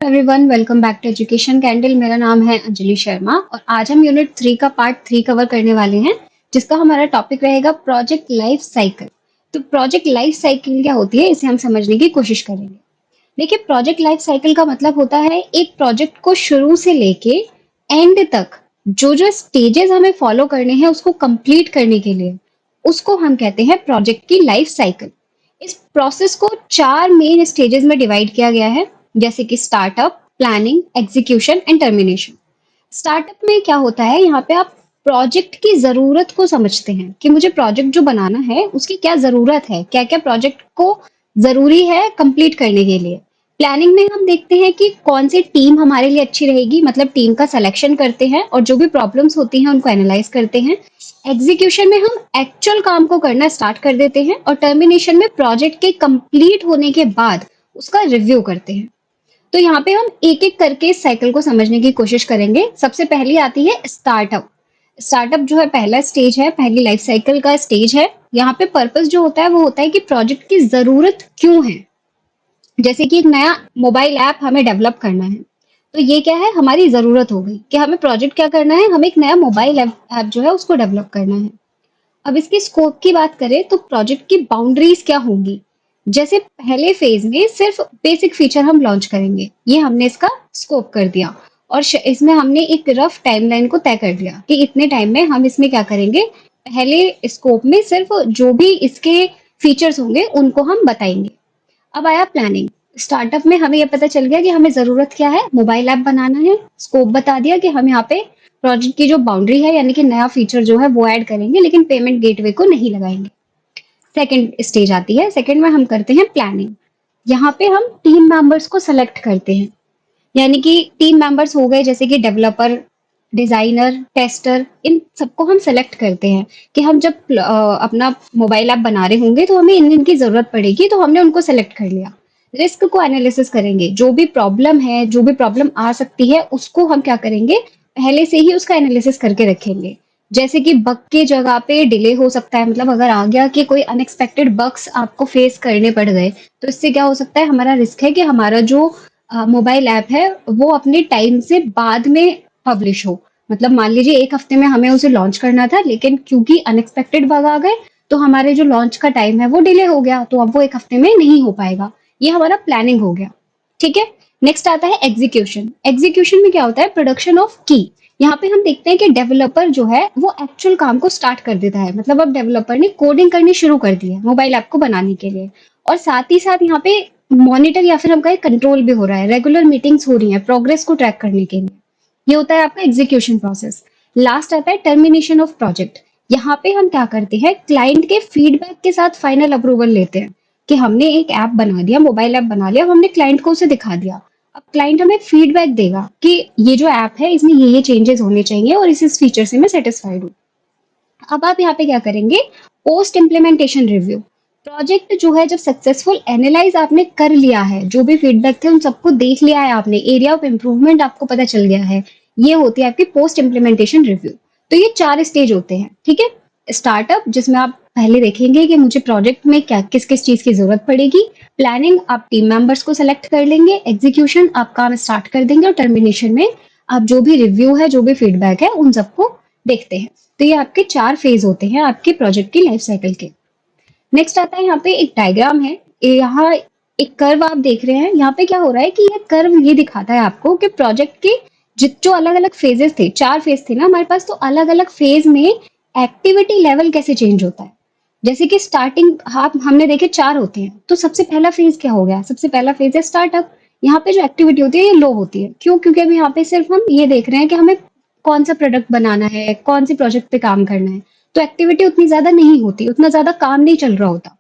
Everyone, welcome back to Education Candle. मेरा नाम है अंजलि शर्मा और आज हम यूनिट 3 का पार्ट 3 कवर करने वाले हैं, जिसका हमारा टॉपिक रहेगा प्रोजेक्ट लाइफ साइकिल। तो प्रोजेक्ट लाइफ साइकिल क्या होती है, इसे हम समझने की कोशिश करेंगे। देखिए, प्रोजेक्ट लाइफ साइकिल का मतलब होता है एक प्रोजेक्ट को शुरू से लेके एंड तक जो जो स्टेजेस हमें फॉलो करने हैं उसको कंप्लीट करने के लिए, उसको हम कहते हैं प्रोजेक्ट की लाइफ साइकिल। इस प्रोसेस को 4 मेन स्टेजेस में डिवाइड किया गया है, जैसे कि startup, planning, execution and termination. Startup में क्या होता है, यहाँ पे आप प्रोजेक्ट की जरूरत को समझते हैं कि मुझे प्रोजेक्ट जो बनाना है उसकी क्या जरूरत है, क्या क्या प्रोजेक्ट को जरूरी है कंप्लीट करने के लिए। प्लानिंग में हम देखते हैं कि कौन सी टीम हमारे लिए अच्छी रहेगी, मतलब टीम का सिलेक्शन करते हैं और जो भी प्रॉब्लम्स होती हैं उनको एनालाइज करते हैं। एग्जीक्यूशन में हम एक्चुअल काम को करना स्टार्ट कर देते हैं और टर्मिनेशन में प्रोजेक्ट के कंप्लीट होने के बाद उसका रिव्यू करते हैं। तो यहाँ पे हम एक एक करके इस साइकिल को समझने की कोशिश करेंगे। सबसे पहली आती है स्टार्टअप। स्टार्टअप जो है पहला स्टेज है, पहली लाइफ साइकिल का स्टेज है। यहाँ पे पर्पस जो होता है वो होता है कि प्रोजेक्ट की जरूरत क्यों है। जैसे कि एक नया मोबाइल ऐप हमें डेवलप करना है, तो ये क्या है, हमारी जरूरत हो गई कि हमें प्रोजेक्ट क्या करना है, हमें एक नया मोबाइल ऐप जो है उसको डेवलप करना है। अब इसके स्कोप की बात करें तो प्रोजेक्ट की बाउंड्रीज क्या होंगी। जैसे पहले फेज में सिर्फ बेसिक फीचर हम लॉन्च करेंगे, ये हमने इसका स्कोप कर दिया। और इसमें हमने एक रफ टाइमलाइन को तय कर दिया कि इतने टाइम में हम इसमें क्या करेंगे। पहले स्कोप में सिर्फ जो भी इसके फीचर्स होंगे उनको हम बताएंगे। अब आया प्लानिंग। स्टार्टअप में हमें ये पता चल गया कि हमें जरूरत क्या है, मोबाइल ऐप बनाना है। स्कोप बता दिया कि हम यहाँ पे प्रोजेक्ट की जो बाउंड्री है यानी कि नया फीचर जो है वो ऐड करेंगे, लेकिन पेमेंट गेटवे को नहीं लगाएंगे। सेकंड स्टेज आती है, सेकंड में हम करते हैं प्लानिंग। यहाँ पे हम टीम मेंबर्स को सेलेक्ट करते हैं, यानी कि टीम मेंबर्स हो गए जैसे कि डेवलपर, डिजाइनर, टेस्टर, इन सबको हम सेलेक्ट करते हैं कि हम जब अपना मोबाइल ऐप बना रहे होंगे तो हमें इन इनकी जरूरत पड़ेगी, तो हमने उनको सेलेक्ट कर लिया। रिस्क को एनालिसिस करेंगे, जो भी प्रॉब्लम है, जो भी प्रॉब्लम आ सकती है उसको हम क्या करेंगे, पहले से ही उसका एनालिसिस करके रखेंगे। जैसे कि बग की जगह पे डिले हो सकता है, मतलब अगर आ गया कि कोई अनएक्सपेक्टेड बग्स आपको फेस करने पड़ गए, तो इससे क्या हो सकता है, हमारा रिस्क है कि हमारा जो मोबाइल ऐप है वो अपने टाइम से बाद में पब्लिश हो। मतलब मान लीजिए 1 हफ्ते में हमें उसे लॉन्च करना था, लेकिन क्योंकि अनएक्सपेक्टेड बग आ गए तो हमारे जो लॉन्च का टाइम है वो डिले हो गया, तो अब वो 1 हफ्ते में नहीं हो पाएगा। ये हमारा प्लानिंग हो गया। ठीक है। नेक्स्ट आता है एग्जीक्यूशन। एग्जीक्यूशन में क्या होता है, प्रोडक्शन ऑफ की। यहाँ पे हम देखते हैं कि डेवलपर जो है वो एक्चुअल काम को स्टार्ट कर देता है, मतलब अब डेवलपर ने कोडिंग करनी शुरू कर दी है मोबाइल ऐप को बनाने के लिए। और साथ ही साथ यहाँ पे मॉनिटर या फिर हम कहें कंट्रोल भी हो रहा है, रेगुलर मीटिंग्स हो रही हैं प्रोग्रेस को ट्रैक करने के लिए। ये होता है आपका एग्जीक्यूशन प्रोसेस। लास्ट आता है टर्मिनेशन ऑफ प्रोजेक्ट। यहाँ पे हम क्या करते हैं, क्लाइंट के फीडबैक के साथ फाइनल अप्रूवल लेते हैं कि हमने एक ऐप बना दिया, मोबाइल ऐप बना लिया, अब हमने क्लाइंट को उसे दिखा दिया। अब क्लाइंट हमें फीडबैक देगा कि ये जो ऐप है इसमें ये चेंजेस होने चाहिए और इस फीचर से मैं सेटिस्फाइड हूँ। अब आप यहाँ पे क्या करेंगे, पोस्ट इम्प्लीमेंटेशन रिव्यू। प्रोजेक्ट जो है जब सक्सेसफुल एनालाइज आपने कर लिया है, जो भी फीडबैक थे उन सबको देख लिया है आपने, एरिया ऑफ इम्प्रूवमेंट आपको पता चल गया है, ये होती है आपकी पोस्ट इम्प्लीमेंटेशन रिव्यू। तो ये 4 स्टेज होते हैं। ठीक है। स्टार्टअप, जिसमें आप पहले देखेंगे कि मुझे प्रोजेक्ट में क्या किस किस चीज की जरूरत पड़ेगी। प्लानिंग, आप टीम मेंबर्स को सेलेक्ट कर लेंगे। एग्जीक्यूशन, आप काम स्टार्ट कर देंगे। और टर्मिनेशन में आप जो भी रिव्यू है, जो भी फीडबैक है, उन सबको देखते हैं। तो ये आपके 4 फेज होते हैं आपके प्रोजेक्ट की लाइफ साइकिल के। नेक्स्ट आता है, यहाँ पे एक डायग्राम है। यहाँ एक कर्व आप देख रहे हैं। यहाँ पे क्या हो रहा है कि ये कर्व ये दिखाता है आपको कि प्रोजेक्ट के जो अलग अलग फेजेस थे, 4 फेज थे ना हमारे पास, तो अलग अलग फेज में एक्टिविटी लेवल कैसे चेंज होता है। जैसे कि स्टार्टिंग आप हमने देखे 4 होते हैं, तो सबसे पहला फेज क्या हो गया, सबसे पहला फेज है स्टार्टअप। यहाँ पे जो एक्टिविटी होती है ये लो होती है, क्यों, क्योंकि अभी यहाँ पे सिर्फ हम ये देख रहे हैं कि हमें कौन सा प्रोडक्ट बनाना है, कौन सी प्रोजेक्ट पे काम करना है, तो एक्टिविटी उतनी ज्यादा नहीं होती, उतना ज्यादा काम नहीं चल रहा होता।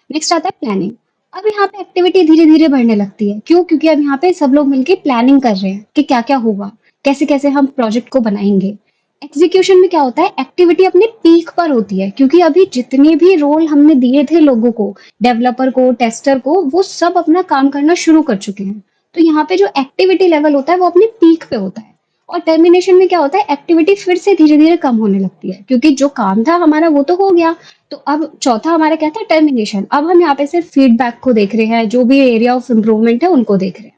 नेक्स्ट आता है प्लानिंग। अब यहाँ पे एक्टिविटी धीरे धीरे बढ़ने लगती है, क्यों, क्योंकि अब यहाँ पे सब लोग मिलके प्लानिंग कर रहे हैं कि क्या क्या होगा, कैसे कैसे हम प्रोजेक्ट को बनाएंगे। एग्जीक्यूशन में क्या होता है, एक्टिविटी अपने पीक पर होती है, क्योंकि अभी जितने भी रोल हमने दिए थे लोगों को, डेवलपर को, टेस्टर को, वो सब अपना काम करना शुरू कर चुके हैं। तो यहाँ पे जो एक्टिविटी लेवल होता है वो अपने पीक पे होता है। और टर्मिनेशन में क्या होता है, एक्टिविटी फिर से धीरे धीरे कम होने लगती है, क्योंकि जो काम था हमारा वो तो हो गया। तो अब चौथा हमारा क्या था, टर्मिनेशन। अब हम यहाँ पे सिर्फ फीडबैक को देख रहे हैं, जो भी एरिया ऑफ इम्प्रूवमेंट है उनको देख रहे हैं।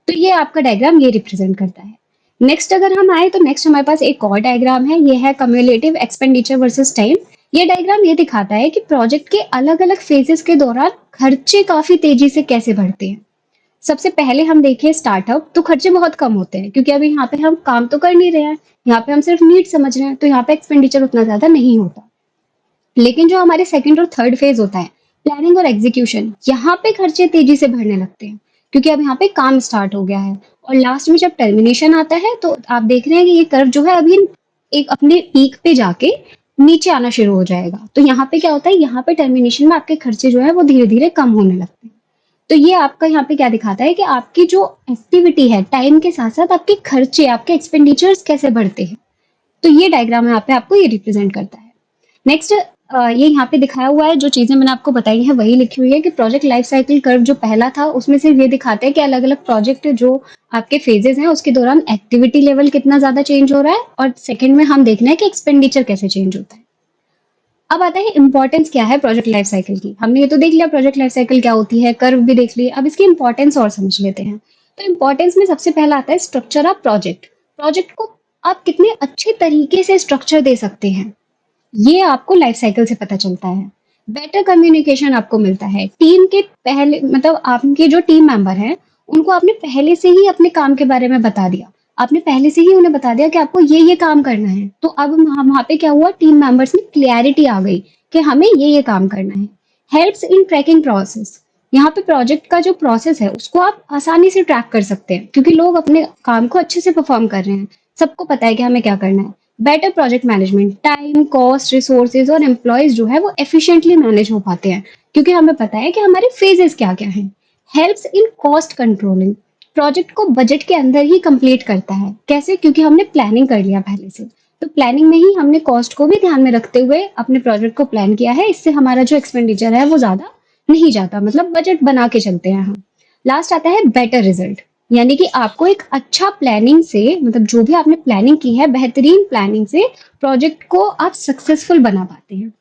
तो ये आपका डायग्राम ये रिप्रेजेंट करता है। नेक्स्ट अगर हम आए तो नेक्स्ट हमारे पास एक और डायग्राम है, ये है कम्युलेटिव एक्सपेंडिचर वर्सेस टाइम। ये डायग्राम ये दिखाता है कि प्रोजेक्ट के अलग अलग फेजेस के दौरान खर्चे काफी तेजी से कैसे बढ़ते हैं। सबसे पहले हम देखें स्टार्टअप, तो खर्चे बहुत कम होते हैं क्योंकि अभी यहाँ पे हम काम तो कर नहीं रहे हैं, यहाँ पे हम सिर्फ नीड समझ रहे हैं, तो यहाँ पे एक्सपेंडिचर उतना ज्यादा नहीं होता। लेकिन जो हमारे सेकंड और थर्ड फेज होता है, प्लानिंग और एग्जीक्यूशन, यहाँ पे खर्चे तेजी से बढ़ने लगते हैं क्योंकि अब यहाँ पे काम स्टार्ट हो गया है। और लास्ट में जब टर्मिनेशन आता है तो आप देख रहे हैं कि ये कर्व जो है अभी एक अपने पीक पे जाके नीचे आना शुरू हो जाएगा। तो यहाँ पे क्या होता है, यहाँ पे टर्मिनेशन में आपके खर्चे जो है वो धीरे धीरे कम होने लगते हैं। तो ये आपका यहाँ पे क्या दिखाता है कि आपकी जो एक्टिविटी है टाइम के साथ साथ आपके खर्चे, आपके एक्सपेंडिचर्स कैसे बढ़ते हैं। तो ये डायग्राम यहाँ पे आपको ये रिप्रेजेंट करता है। नेक्स्ट ये यहाँ पे दिखाया हुआ है, जो चीजें मैंने आपको बताई हैं वही लिखी हुई है कि प्रोजेक्ट लाइफ साइकिल कर्व जो पहला था उसमें सिर्फ ये दिखाता है कि अलग अलग प्रोजेक्ट जो आपके फेजेस हैं उसके दौरान एक्टिविटी लेवल कितना ज्यादा चेंज हो रहा है, और सेकंड में हम देखना है कि एक्सपेंडिचर कैसे चेंज होता है। अब आता है इंपॉर्टेंस क्या है प्रोजेक्ट लाइफ साइकिल की। हमने ये तो देख लिया प्रोजेक्ट लाइफ साइकिल क्या होती है, कर्व भी देख लिया, अब इसकी इंपॉर्टेंस और समझ लेते हैं। तो इंपॉर्टेंस में सबसे पहला आता है स्ट्रक्चर ऑफ प्रोजेक्ट। प्रोजेक्ट को आप कितने अच्छे तरीके से स्ट्रक्चर दे सकते हैं, ये आपको लाइफ साइकिल से पता चलता है। बेटर कम्युनिकेशन आपको मिलता है। टीम के पहले मतलब आपके जो टीम मेंबर हैं उनको आपने पहले से ही अपने काम के बारे में बता दिया, आपने पहले से ही उन्हें बता दिया कि आपको ये काम करना है। तो अब वहां पे क्या हुआ, टीम मेंबर्स में क्लैरिटी आ गई कि हमें ये काम करना है। हेल्प्स इन ट्रैकिंग प्रोसेस, यहाँ पे प्रोजेक्ट का जो प्रोसेस है उसको आप आसानी से ट्रैक कर सकते हैं क्योंकि लोग अपने काम को अच्छे से परफॉर्म कर रहे हैं, सबको पता है कि हमें क्या करना है। Better project management, time, cost, resources और एम्प्लॉयज जो है वो एफिशिएंटली मैनेज हो पाते हैं क्योंकि हमें पता है कि हमारे फेजेस क्या क्या हैं। Helps in cost controlling, project को बजट के अंदर ही कंप्लीट करता है। कैसे, क्योंकि हमने प्लानिंग कर लिया पहले से, तो प्लानिंग में ही हमने कॉस्ट को भी ध्यान में रखते हुए अपने प्रोजेक्ट को प्लान किया है। इससे हमारा जो एक्सपेंडिचर है वो ज्यादा नहीं जाता, मतलब बजट बना के चलते हैं हम। लास्ट आता है बेटर रिजल्ट, यानी कि आपको एक अच्छा प्लानिंग से, मतलब जो भी आपने प्लानिंग की है बेहतरीन प्लानिंग से प्रोजेक्ट को आप सक्सेसफुल बना पाते हैं।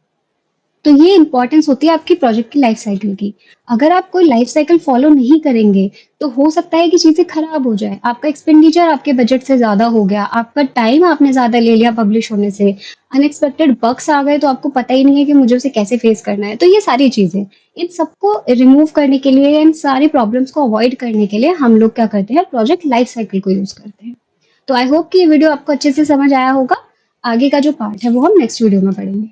तो ये इंपॉर्टेंस होती है आपकी प्रोजेक्ट की लाइफ साइकिल की। अगर आप कोई लाइफ साइकिल फॉलो नहीं करेंगे तो हो सकता है कि चीजें खराब हो जाए, आपका एक्सपेंडिचर आपके बजट से ज्यादा हो गया, आपका टाइम आपने ज्यादा ले लिया पब्लिश होने से, अनएक्सपेक्टेड बग्स आ गए तो आपको पता ही नहीं है कि मुझे उसे कैसे फेस करना है। तो ये सारी चीजें, इन सबको रिमूव करने के लिए, इन सारी प्रॉब्लम्स को अवॉइड करने के लिए हम लोग क्या करते हैं, प्रोजेक्ट लाइफ साइकिल को यूज करते हैं। तो आई होप कि ये वीडियो आपको अच्छे से समझ आया होगा। आगे का जो पार्ट है वो हम नेक्स्ट वीडियो में पढ़ेंगे।